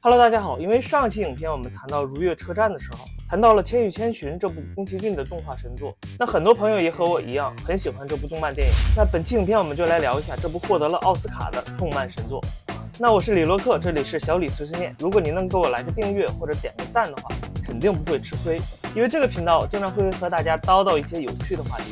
Hello，大家好。因为上期影片我们谈到如月车站的时候，谈到了《千与千寻》这部宫崎骏的动画神作，那很多朋友也和我一样很喜欢这部动漫电影。那本期影片我们就来聊一下这部获得了奥斯卡的动漫神作。那我是李洛克，这里是小李碎碎念。如果您能给我来个订阅或者点个赞的话，肯定不会吃亏，因为这个频道经常会和大家叨叨一些有趣的话题。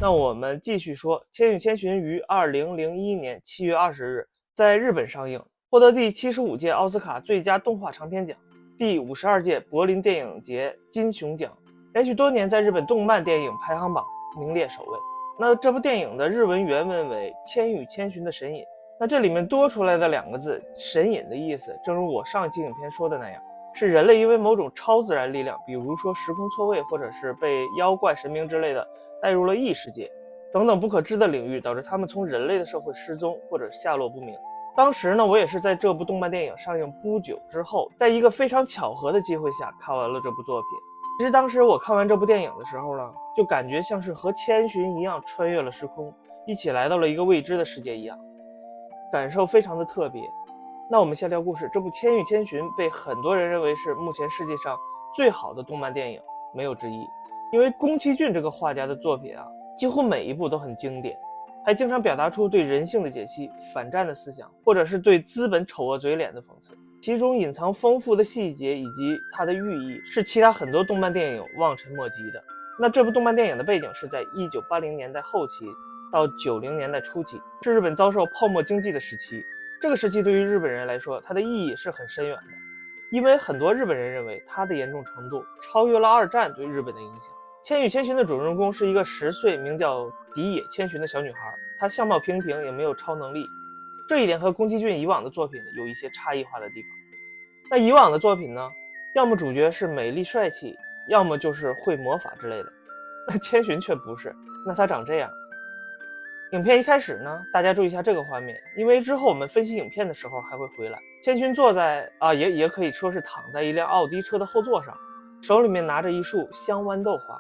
那我们继续说，《千与千寻》于2001年7月20日在日本上映，获得第75届奥斯卡最佳动画长片奖、第52届柏林电影节金熊奖，连续多年在日本动漫电影排行榜名列首位。那这部电影的日文原文为《千与千寻的神隐》，那这里面多出来的两个字神隐的意思，正如我上一期影片说的那样，是人类因为某种超自然力量，比如说时空错位，或者是被妖怪神明之类的带入了异世界等等不可知的领域，导致他们从人类的社会失踪或者下落不明。当时呢，我也是在这部动漫电影上映不久之后，在一个非常巧合的机会下看完了这部作品。其实当时我看完这部电影的时候呢，就感觉像是和千寻一样穿越了时空，一起来到了一个未知的世界一样，感受非常的特别。那我们先聊故事。这部《千与千寻》被很多人认为是目前世界上最好的动漫电影，没有之一。因为宫崎骏这个画家的作品啊，几乎每一部都很经典，还经常表达出对人性的解析、反战的思想，或者是对资本丑恶嘴脸的讽刺，其中隐藏丰富的细节以及它的寓意，是其他很多动漫电影望尘莫及的。那这部动漫电影的背景是在1980年代后期到90年代初期，是日本遭受泡沫经济的时期。这个时期对于日本人来说，它的意义是很深远的，因为很多日本人认为它的严重程度超越了二战对日本的影响。千与千寻的主人公是一个10岁名叫荻野千寻的小女孩，她相貌平平，也没有超能力，这一点和宫崎骏以往的作品有一些差异化的地方。那以往的作品呢，要么主角是美丽帅气，要么就是会魔法之类的，那千寻却不是，那她长这样。影片一开始呢，大家注意一下这个画面，因为之后我们分析影片的时候还会回来。千寻坐在也可以说是躺在一辆奥迪车的后座上，手里面拿着一束香豌豆花。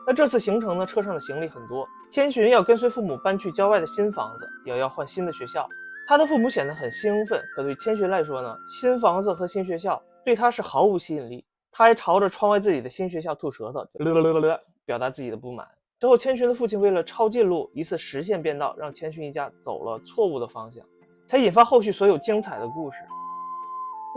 那这次行程呢，车上的行李很多，千寻要跟随父母搬去郊外的新房子，也要换新的学校。他的父母显得很兴奋，可对千寻来说呢，新房子和新学校对他是毫无吸引力。他还朝着窗外自己的新学校吐舌头，表达自己的不满。之后千寻的父亲为了抄近路，一次实线变道，让千寻一家走了错误的方向，才引发后续所有精彩的故事。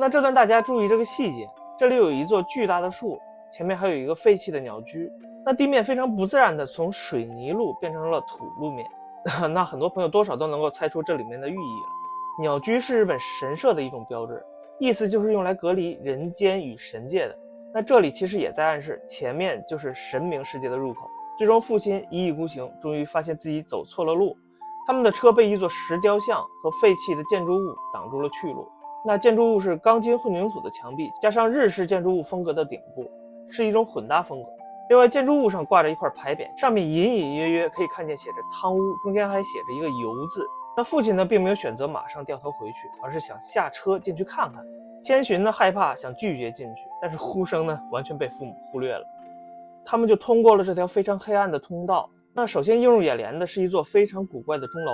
那这段大家注意这个细节，这里有一座巨大的树，前面还有一个废弃的鸟居，那地面非常不自然的从水泥路变成了土路面那很多朋友多少都能够猜出这里面的寓意了。鸟居是日本神社的一种标志，意思就是用来隔离人间与神界的。那这里其实也在暗示前面就是神明世界的入口。最终父亲一意孤行，终于发现自己走错了路，他们的车被一座石雕像和废弃的建筑物挡住了去路。那建筑物是钢筋混凝土的墙壁，加上日式建筑物风格的顶部，是一种混搭风格。另外建筑物上挂着一块牌匾，上面隐隐约约可以看见写着汤屋，中间还写着一个游字。那父亲呢并没有选择马上掉头回去，而是想下车进去看看。千寻呢害怕，想拒绝进去，但是呼声呢完全被父母忽略了。他们就通过了这条非常黑暗的通道。那首先映入眼帘的是一座非常古怪的钟楼。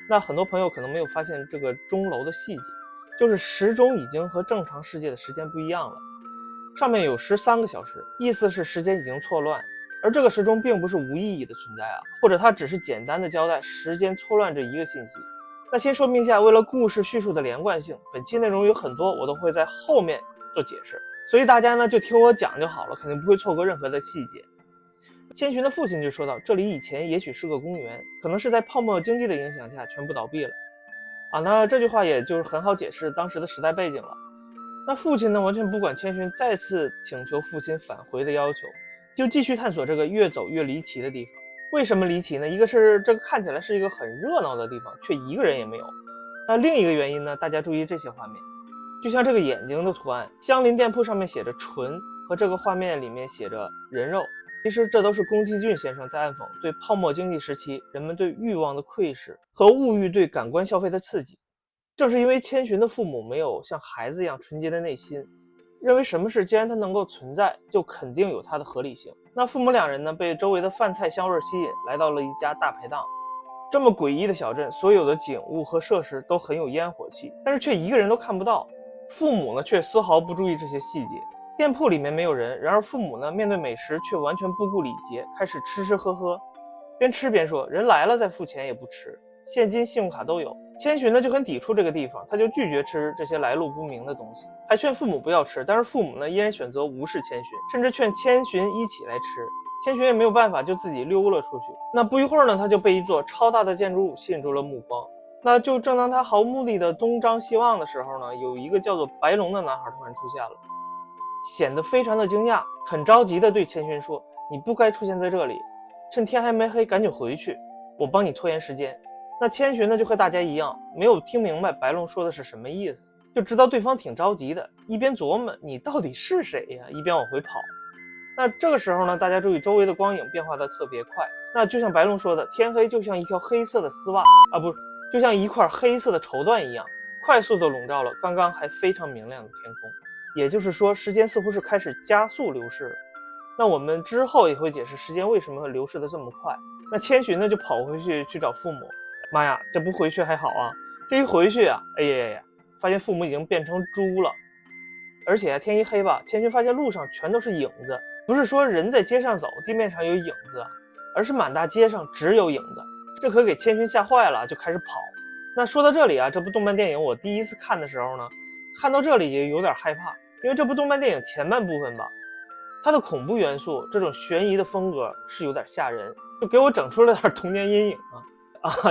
那很多朋友可能没有发现这个钟楼的细节，就是时钟已经和正常世界的时间不一样了，上面有13个小时，意思是时间已经错乱。而这个时钟并不是无意义的存在啊，或者它只是简单的交代时间错乱这一个信息。那先说明一下，为了故事叙述的连贯性，本期内容有很多我都会在后面做解释，所以大家呢就听我讲就好了，肯定不会错过任何的细节。千寻的父亲就说到，这里以前也许是个公园，可能是在泡沫经济的影响下全部倒闭了那这句话也就是很好解释当时的时代背景了。那父亲呢完全不管千寻再次请求父亲返回的要求，就继续探索这个越走越离奇的地方。为什么离奇呢？一个是这个看起来是一个很热闹的地方，却一个人也没有。那另一个原因呢，大家注意这些画面，就像这个眼睛的图案，相邻店铺上面写着纯，和这个画面里面写着人肉，其实这都是宫崎骏先生在暗讽对泡沫经济时期人们对欲望的窥视和物欲对感官消费的刺激。正是因为千寻的父母没有像孩子一样纯洁的内心，认为什么事既然它能够存在，就肯定有它的合理性。那父母两人呢，被周围的饭菜香味吸引，来到了一家大排档。这么诡异的小镇，所有的景物和设施都很有烟火气，但是却一个人都看不到。父母呢却丝毫不注意这些细节。店铺里面没有人，然而父母呢面对美食却完全不顾礼节，开始吃吃喝喝，边吃边说人来了再付钱也不吃，现金信用卡都有。千寻呢就很抵触这个地方，他就拒绝吃这些来路不明的东西，还劝父母不要吃，但是父母呢依然选择无视千寻，甚至劝千寻一起来吃。千寻也没有办法，就自己溜了出去。那不一会儿呢，他就被一座超大的建筑物吸引住了目光。那就正当他毫无目的的东张西望的时候呢，有一个叫做白龙的男孩突然出现了，显得非常的惊讶，很着急的对千寻说：“你不该出现在这里，趁天还没黑赶紧回去，我帮你拖延时间。”那千寻呢就和大家一样，没有听明白白龙说的是什么意思，就知道对方挺着急的，一边琢磨你到底是谁呀，一边往回跑。那这个时候呢，大家注意周围的光影变化的特别快，那就像白龙说的，天黑就像一条黑色的丝袜啊，不，就像一块黑色的绸缎一样，快速的笼罩了刚刚还非常明亮的天空。也就是说，时间似乎是开始加速流逝了。那我们之后也会解释时间为什么会流逝的这么快。那千寻呢就跑回去找父母，妈呀，这不回去还好啊，这一回去啊，哎呀，发现父母已经变成猪了。而且天一黑吧，千寻发现路上全都是影子，不是说人在街上走，地面上有影子，而是满大街上只有影子。这可给千寻吓坏了，就开始跑。那说到这里啊，这部动漫电影我第一次看的时候呢，看到这里也有点害怕，因为这部动漫电影前半部分吧，它的恐怖元素这种悬疑的风格是有点吓人，就给我整出了点童年阴影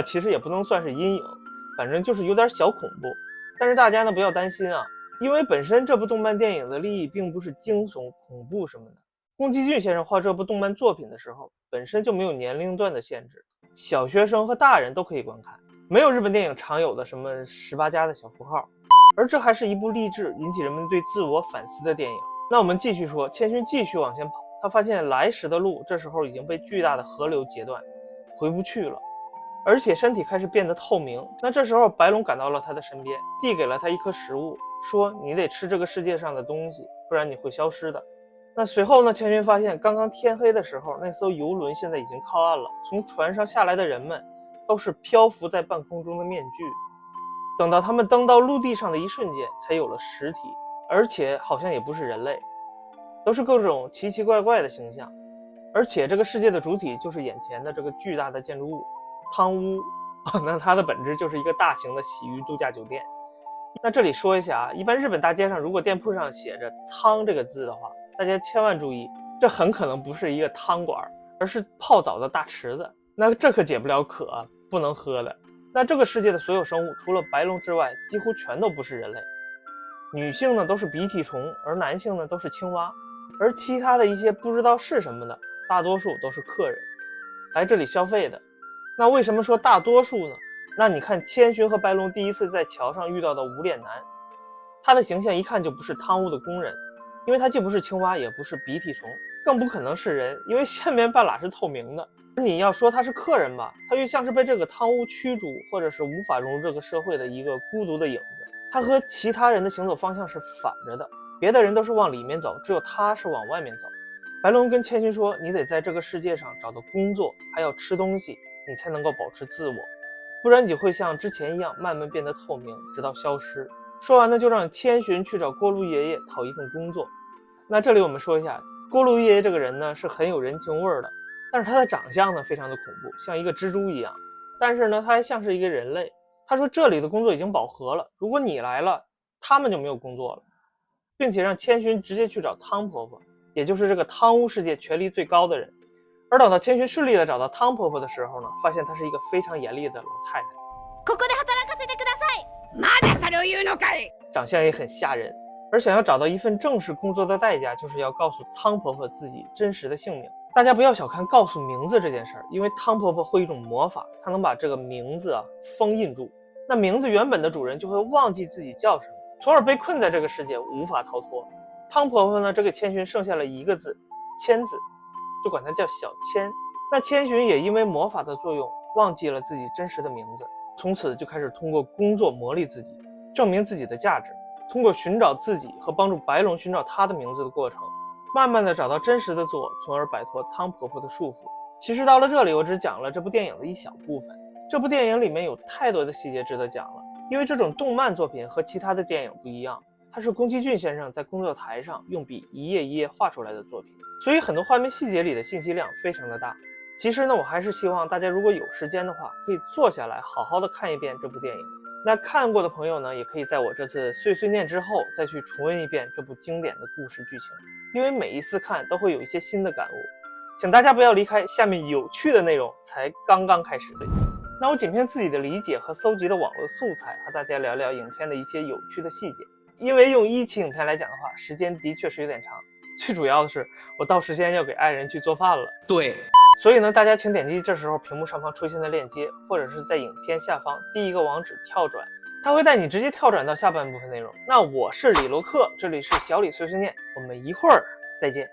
其实也不能算是阴影，反正就是有点小恐怖。但是大家呢不要担心啊，因为本身这部动漫电影的立意并不是惊悚恐怖什么的。宫崎骏先生画这部动漫作品的时候本身就没有年龄段的限制，小学生和大人都可以观看，没有日本电影常有的什么18+的小符号。而这还是一部励志引起人们对自我反思的电影。那我们继续说，千寻继续往前跑，他发现来时的路这时候已经被巨大的河流截断，回不去了，而且身体开始变得透明。那这时候白龙赶到了他的身边，递给了他一颗食物，说你得吃这个世界上的东西，不然你会消失的。那随后呢，千寻发现刚刚天黑的时候，那艘游轮现在已经靠岸了，从船上下来的人们都是漂浮在半空中的面具。等到他们登到陆地上的一瞬间，才有了实体，而且好像也不是人类，都是各种奇奇怪怪的形象。而且这个世界的主体就是眼前的这个巨大的建筑物汤屋那它的本质就是一个大型的洗浴度假酒店。那这里说一下啊，一般日本大街上如果店铺上写着汤这个字的话，大家千万注意，这很可能不是一个汤馆，而是泡澡的大池子，那这可解不了渴，不能喝的。那这个世界的所有生物除了白龙之外几乎全都不是人类，女性呢都是鼻涕虫，而男性呢都是青蛙，而其他的一些不知道是什么的大多数都是客人来这里消费的。那为什么说大多数呢？那你看千寻和白龙第一次在桥上遇到的无脸男，他的形象一看就不是汤屋的工人，因为他既不是青蛙也不是鼻涕虫，更不可能是人，因为下面半拉是透明的。你要说他是客人吧，他又像是被这个汤屋驱逐，或者是无法融入这个社会的一个孤独的影子。他和其他人的行走方向是反着的，别的人都是往里面走，只有他是往外面走。白龙跟千寻说，你得在这个世界上找到工作，还要吃东西，你才能够保持自我，不然你会像之前一样慢慢变得透明，直到消失。说完呢，就让千寻去找锅炉爷爷讨一份工作。那这里我们说一下，锅炉爷爷这个人呢是很有人情味的，但是他的长相呢非常的恐怖，像一个蜘蛛一样，但是呢他还像是一个人类。他说这里的工作已经饱和了，如果你来了，他们就没有工作了，并且让千寻直接去找汤婆婆，也就是这个汤屋世界权力最高的人。而等到千寻顺利的找到汤婆婆的时候呢，发现她是一个非常严厉的老太太。长相也很吓人，而想要找到一份正式工作的代价，就是要告诉汤婆婆自己真实的姓名。大家不要小看告诉名字这件事儿，因为汤婆婆会一种魔法，她能把这个名字封印住，那名字原本的主人就会忘记自己叫什么，从而被困在这个世界无法逃脱。汤婆婆呢，只给千寻剩下了一个字，千字，就管她叫小千。那千寻也因为魔法的作用忘记了自己真实的名字，从此就开始通过工作磨砺自己，证明自己的价值，通过寻找自己和帮助白龙寻找他的名字的过程，慢慢的找到真实的自我，从而摆脱汤婆婆的束缚。其实到了这里，我只讲了这部电影的一小部分，这部电影里面有太多的细节值得讲了，因为这种动漫作品和其他的电影不一样，它是宫崎骏先生在工作台上用笔一页一页画出来的作品，所以很多画面细节里的信息量非常的大。其实呢，我还是希望大家如果有时间的话，可以坐下来好好的看一遍这部电影。那看过的朋友呢，也可以在我这次碎碎念之后再去重温一遍这部经典的故事剧情，因为每一次看都会有一些新的感悟。请大家不要离开，下面有趣的内容才刚刚开始。那我仅凭自己的理解和搜集的网络素材，和大家聊聊影片的一些有趣的细节。因为用1期影片来讲的话，时间的确是有点长，最主要的是我到时间要给爱人去做饭了。对，所以呢，大家请点击这时候屏幕上方出现的链接，或者是在影片下方第一个网址跳转，它会带你直接跳转到下半部分内容。那我是李罗克，这里是小李碎碎念，我们一会儿再见。